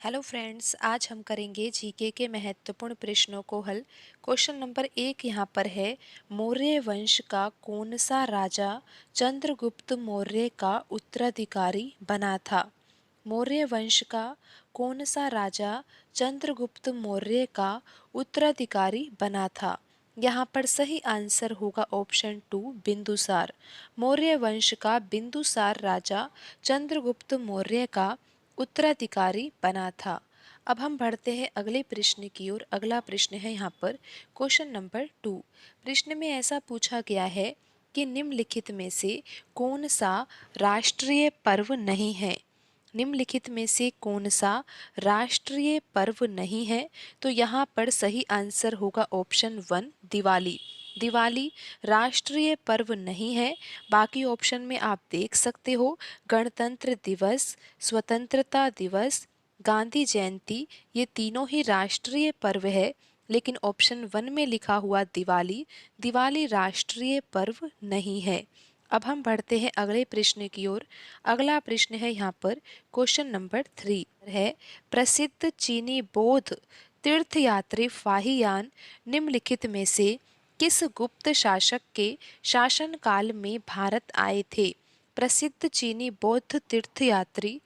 Hello friends, आज हम करेंगे जीके के महत्वपूर्ण प्रश्नों को हल। क्वेश्चन नंबर 1 यहाँ पर है, मौर्य वंश का कौन सा राजा चंद्रगुप्त मौर्य का उत्तराधिकारी बना था। मौर्य वंश का कौन सा राजा चंद्रगुप्त मौर्य का उत्तराधिकारी बना था। यहाँ पर सही आंसर होगा ऑप्शन 2 बिंदुसार। मौर्य वंश का बिंदुसार राजा चंद्रगुप्त मौर्य का उत्तराधिकारी बना था। अब हम बढ़ते हैं अगले प्रश्न की ओर। अगला प्रश्न है यहाँ पर क्वेश्चन नंबर 2। प्रश्न में ऐसा पूछा गया है कि निम्नलिखित में से कौन सा राष्ट्रीय पर्व नहीं है। निम्नलिखित में से कौन सा राष्ट्रीय पर्व नहीं है। तो यहाँ पर सही आंसर होगा ऑप्शन 1 दिवाली। दिवाली राष्ट्रीय पर्व नहीं है। बाकी ऑप्शन में आप देख सकते हो गणतंत्र दिवस, स्वतंत्रता दिवस, गांधी जयंती, ये तीनों ही राष्ट्रीय पर्व है। लेकिन ऑप्शन 1 में लिखा हुआ दिवाली, दिवाली राष्ट्रीय पर्व नहीं है। अब हम बढ़ते हैं अगले प्रश्न की ओर। अगला प्रश्न है यहाँ पर क्वेश्चन नंबर 3 है, प्रसिद्ध चीनी बौद्ध तीर्थयात्री फाहियान निम्नलिखित में से किस गुप्त शासक के शासनकाल में भारत आए थे। प्रसिद्ध चीनी बौद्ध तीर्थयात्री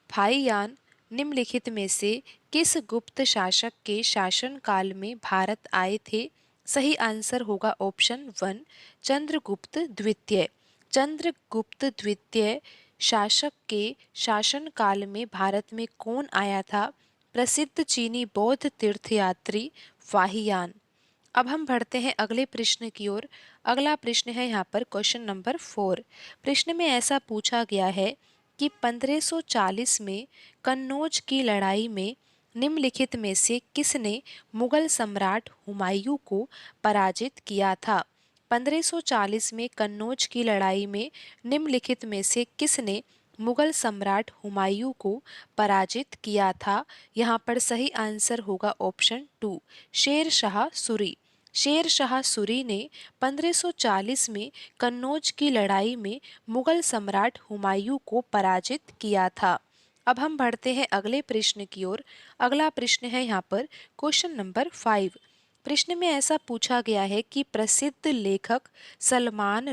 फाहियान निम्नलिखित में से किस गुप्त शासक के शासनकाल में भारत आए थे। सही आंसर होगा ऑप्शन 1 चंद्रगुप्त द्वितीय। चंद्रगुप्त द्वितीय शासक के शासनकाल में भारत में कौन आया था। प्रसिद्ध चीनी बौद्ध तीर्थयात्री फाहियान। अब हम बढ़ते हैं अगले प्रश्न की ओर। अगला प्रश्न है यहाँ पर क्वेश्चन नंबर 4। प्रश्न में ऐसा पूछा गया है कि 1540 में कन्नौज की लड़ाई में निम्नलिखित में से किसने मुगल सम्राट हुमायूं को पराजित किया था। 1540 में कन्नौज की लड़ाई में निम्नलिखित में से किसने मुगल सम्राट हुमायूं को पराजित किया था। यहाँ पर सही आंसर होगा ऑप्शन 2 शेर शाह सूरी। शेर शाह सूरी ने 1540 में कन्नौज की लड़ाई में मुगल सम्राट हुमायूं को पराजित किया था। अब हम बढ़ते हैं अगले प्रश्न की ओर। अगला प्रश्न है यहाँ पर क्वेश्चन नंबर 5। प्रश्न में ऐसा पूछा गया है कि प्रसिद्ध लेखक सलमान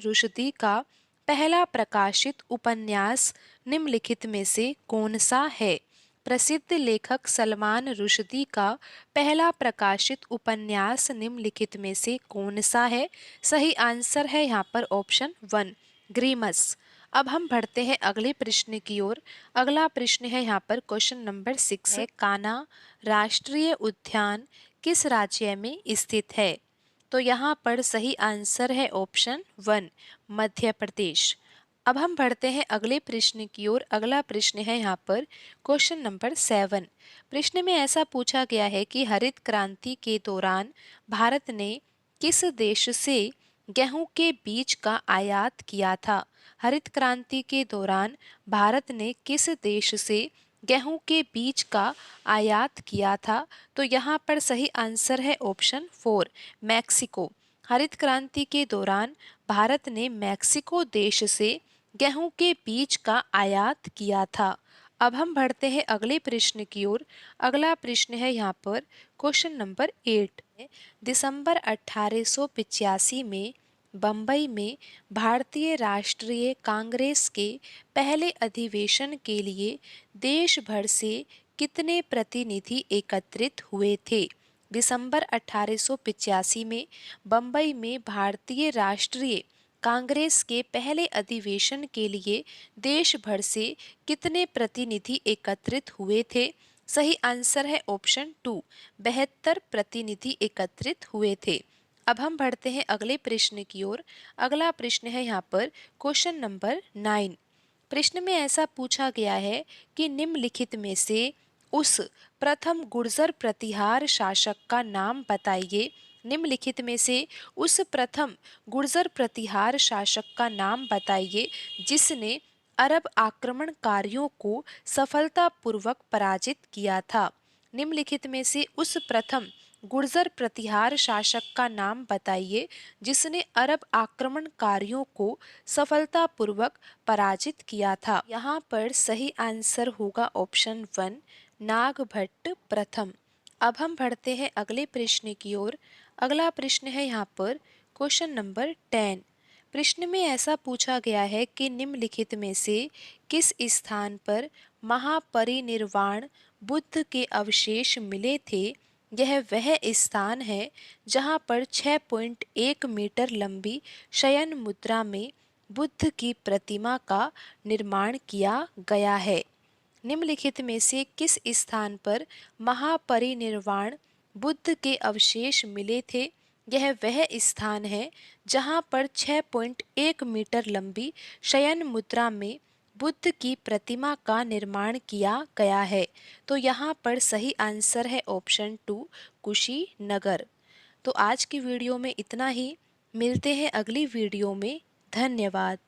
रुश्दी का पहला प्रकाशित उपन्यास निम्नलिखित में से कौन सा है। प्रसिद्ध लेखक सलमान रुश्दी का पहला प्रकाशित उपन्यास निम्नलिखित में से कौन सा है। सही आंसर है यहाँ पर ऑप्शन 1 ग्रीमस। अब हम बढ़ते हैं अगले प्रश्न की ओर। अगला प्रश्न है यहाँ पर क्वेश्चन नंबर 6 है, कान्हा राष्ट्रीय उद्यान किस राज्य में स्थित है। तो यहाँ पर सही आंसर है ऑप्शन 1 मध्य प्रदेश। अब हम बढ़ते हैं अगले प्रश्न की ओर। अगला प्रश्न है यहाँ पर क्वेश्चन नंबर 7। प्रश्न में ऐसा पूछा गया है कि हरित क्रांति के दौरान भारत ने किस देश से गेहूं के बीज का आयात किया था। हरित क्रांति के दौरान भारत ने किस देश से गेहूं के बीज का आयात किया था। तो यहाँ पर सही आंसर है ऑप्शन 4 मैक्सिको। हरित क्रांति के दौरान भारत ने मैक्सिको देश से गेहूं के बीज का आयात किया था। अब हम बढ़ते हैं अगले प्रश्न की ओर। अगला प्रश्न है यहाँ पर क्वेश्चन नंबर 8। दिसंबर 1885 में बम्बई में भारतीय राष्ट्रीय कांग्रेस के पहले अधिवेशन के लिए देश भर से कितने प्रतिनिधि एकत्रित हुए थे। दिसंबर 1885 में बम्बई में भारतीय राष्ट्रीय कांग्रेस के पहले अधिवेशन के लिए देश भर से कितने प्रतिनिधि एकत्रित हुए थे। सही आंसर है ऑप्शन 2 72 प्रतिनिधि एकत्रित हुए थे। अब हम बढ़ते हैं अगले प्रश्न की ओर। अगला प्रश्न है यहाँ पर क्वेश्चन नंबर 9। प्रश्न में ऐसा पूछा गया है कि निम्नलिखित में से उस प्रथम गुर्जर प्रतिहार शासक का नाम बताइए। निम्नलिखित में से उस प्रथम गुर्जर प्रतिहार शासक का नाम बताइए जिसने अरब आक्रमणकारियों को सफलतापूर्वक पराजित किया था। निम्नलिखित में से उस प्रथम गुर्जर प्रतिहार शासक का नाम बताइए जिसने अरब आक्रमणकारियों को सफलतापूर्वक पराजित किया था। यहाँ पर सही आंसर होगा ऑप्शन 1 नागभट्ट प्रथम। अब हम बढ़ते हैं अगले प्रश्न की ओर। अगला प्रश्न है यहाँ पर क्वेश्चन नंबर 10। प्रश्न में ऐसा पूछा गया है कि निम्नलिखित में से किस स्थान पर महापरिनिर्वाण बुद्ध के अवशेष मिले थे। यह वह स्थान है जहां पर 6.1 मीटर लंबी शयन मुद्रा में बुद्ध की प्रतिमा का निर्माण किया गया है। निम्नलिखित में से किस स्थान पर महापरिनिर्वाण बुद्ध के अवशेष मिले थे। यह वह स्थान है जहां पर 6.1 मीटर लंबी शयन मुद्रा में बुद्ध की प्रतिमा का निर्माण किया गया है। तो यहाँ पर सही आंसर है ऑप्शन 2 कुशीनगर। तो आज की वीडियो में इतना ही। मिलते हैं अगली वीडियो में। धन्यवाद।